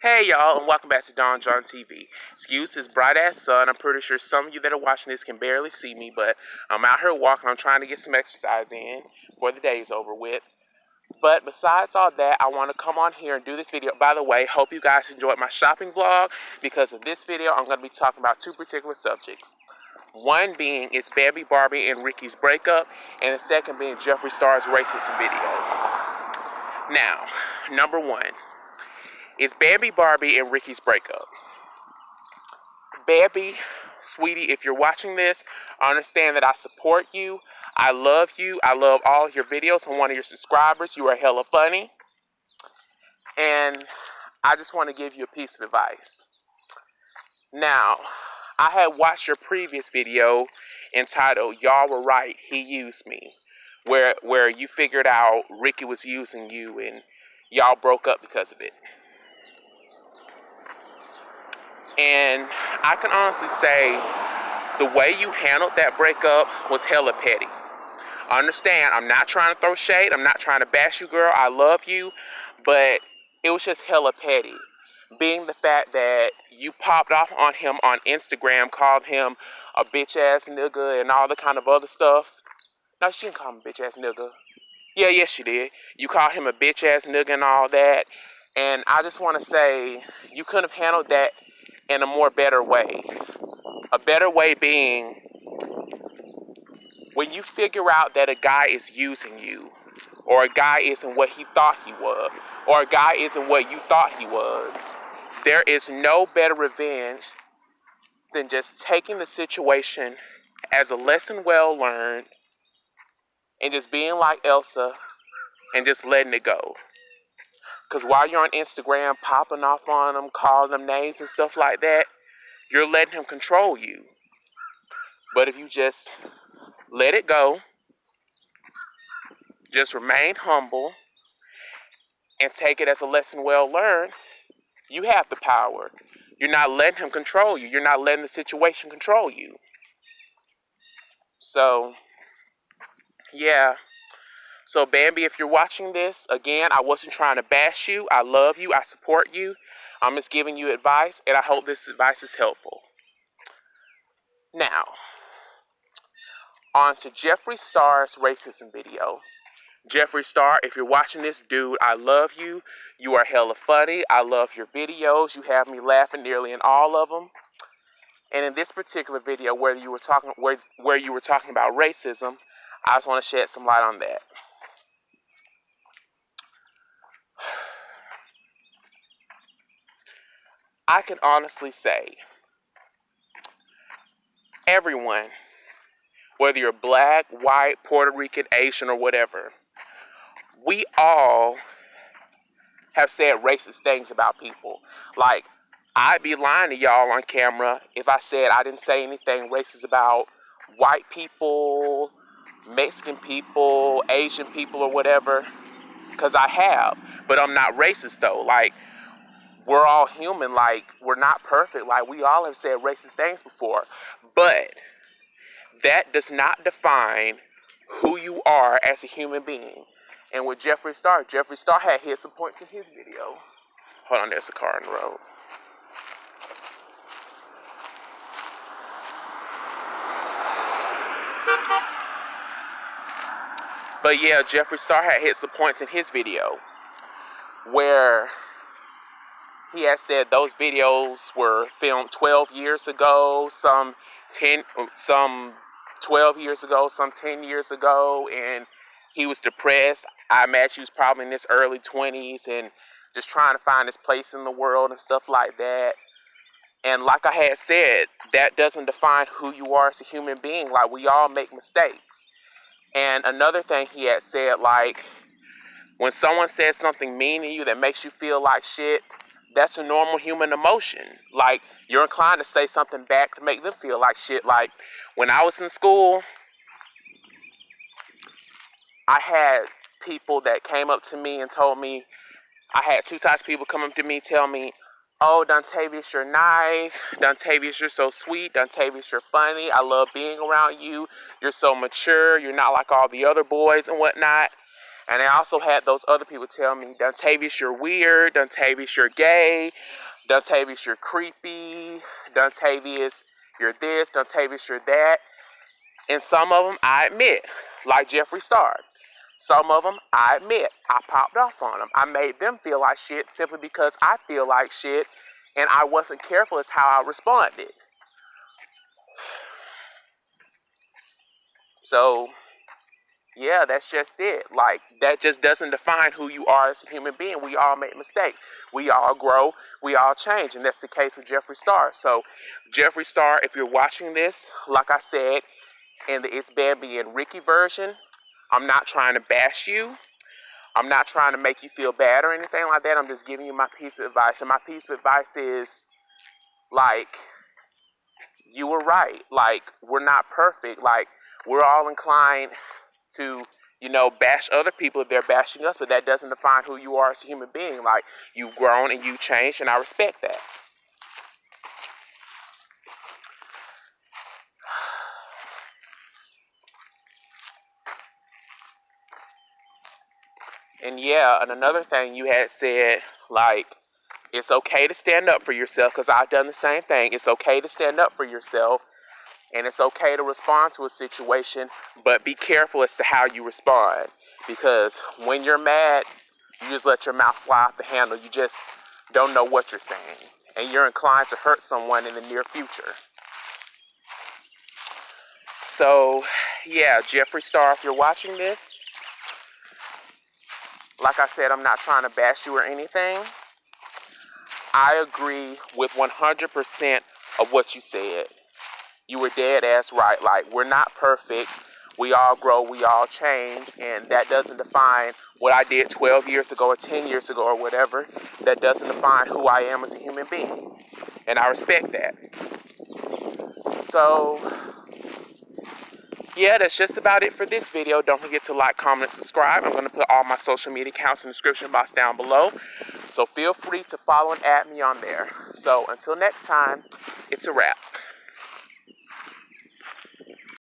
Hey y'all, and welcome back to Don John TV. Excuse this bright ass sun. I'm pretty sure some of you that are watching this can barely see me, but I'm out here walking. I'm trying to get some exercise in before the day is over with. But besides all that, I want to come on here and do this video. By the way, hope you guys enjoyed my shopping vlog. Because of this video, I'm going to be talking about two particular subjects. One being ItsBambii and Ricky's breakup, and the second being Jeffree Star's racism video. Now, number one. ItsBambii and Ricky's breakup. Bambii, sweetie, if you're watching this, understand that I support you. I love you. I love all of your videos. I'm one of your subscribers. You are hella funny. And I just want to give you a piece of advice. Now, I had watched your previous video entitled, "Y'all Were Right, He Used Me," where you figured out Ricky was using you and y'all broke up because of it. And I can honestly say the way you handled that breakup was hella petty. Understand, I'm not trying to throw shade. I'm not trying to bash you, girl. I love you. But it was just hella petty. Being the fact that you popped off on him on Instagram, called him a bitch-ass nigga and all the kind of other stuff. No, she didn't call him a bitch-ass nigga. Yeah, yes, she did. You called him a bitch-ass nigga and all that. And I just want to say, you could have handled that in a more better way. A better way being, when you figure out that a guy is using you, or a guy isn't what he thought he was, or a guy isn't what you thought he was, there is no better revenge than just taking the situation as a lesson well learned and just being like Elsa and just letting it go. Because while you're on Instagram popping off on them, calling them names and stuff like that, you're letting him control you. But if you just let it go, just remain humble, and take it as a lesson well learned, you have the power. You're not letting him control you. You're not letting the situation control you. So, yeah. So, Bambii, if you're watching this, again, I wasn't trying to bash you. I love you. I support you. I'm just giving you advice, and I hope this advice is helpful. Now, on to Jeffree Star's racism video. Jeffree Star, if you're watching this, dude, I love you. You are hella funny. I love your videos. You have me laughing nearly in all of them. And in this particular video, where you were talking about racism, I just want to shed some light on that. I can honestly say, everyone, whether you're black, white, Puerto Rican, Asian, or whatever, we all have said racist things about people. Like, I'd be lying to y'all on camera if I said I didn't say anything racist about white people, Mexican people, Asian people, or whatever. Because I have. But I'm not racist, though. Like, we're all human. Like, we're not perfect. Like, we all have said racist things before. But that does not define who you are as a human being. And with Jeffree Star had hit some points in his video. Hold on, there's a car on the road. But yeah, Jeffree Star had hit some points in his video where he had said those videos were filmed 12 years ago, some 12 years ago, some 10 years ago, and he was depressed. I imagine he was probably in his early 20s and just trying to find his place in the world and stuff like that. And like I had said, that doesn't define who you are as a human being. Like, we all make mistakes. And another thing he had said, like, when someone says something mean to you that makes you feel like shit, that's a normal human emotion. Like, you're inclined to say something back to make them feel like shit. Like, when I was in school, I had people that came up to me and told me, I had two types of people come up to me and tell me, "Oh, Dontavious, you're nice. Dontavious, you're so sweet. Dontavious, you're funny. I love being around you. You're so mature. You're not like all the other boys and whatnot." And I also had those other people tell me, Dontavious, you're weird. Dontavious, you're gay. Dontavious, you're creepy. Dontavious, you're this. Dontavious, you're that. And some of them, I admit, like Jeffree Star. Some of them, I admit, I popped off on them. I made them feel like shit simply because I feel like shit, and I wasn't careful as how I responded. So, yeah, that's just it. Like, that just doesn't define who you are as a human being. We all make mistakes. We all grow. We all change. And that's the case with Jeffree Star. So, Jeffree Star, if you're watching this, like I said, in the ItsBambii Ricky version, I'm not trying to bash you. I'm not trying to make you feel bad or anything like that. I'm just giving you my piece of advice. And my piece of advice is, like, you were right. Like, we're not perfect. Like, we're all inclined to, you know, bash other people if they're bashing us, but that doesn't define who you are as a human being. Like, you've grown and you've changed, and I respect that. And yeah, and another thing you had said, like, it's okay to stand up for yourself, because I've done the same thing. It's okay to stand up for yourself, and it's okay to respond to a situation, but be careful as to how you respond. Because when you're mad, you just let your mouth fly off the handle. You just don't know what you're saying, and you're inclined to hurt someone in the near future. So, yeah, Jeffree Star, if you're watching this, like I said, I'm not trying to bash you or anything. I agree with 100% of what you said. You were dead ass right. Like, we're not perfect. We all grow, we all change, and that doesn't define what I did 12 years ago or 10 years ago or whatever. That doesn't define who I am as a human being, and I respect that. So, yeah, that's just about it for this video. Don't forget to like, comment, and subscribe. I'm going to put all my social media accounts in the description box down below, so feel free to follow and add me on there. So, until next time, it's a wrap.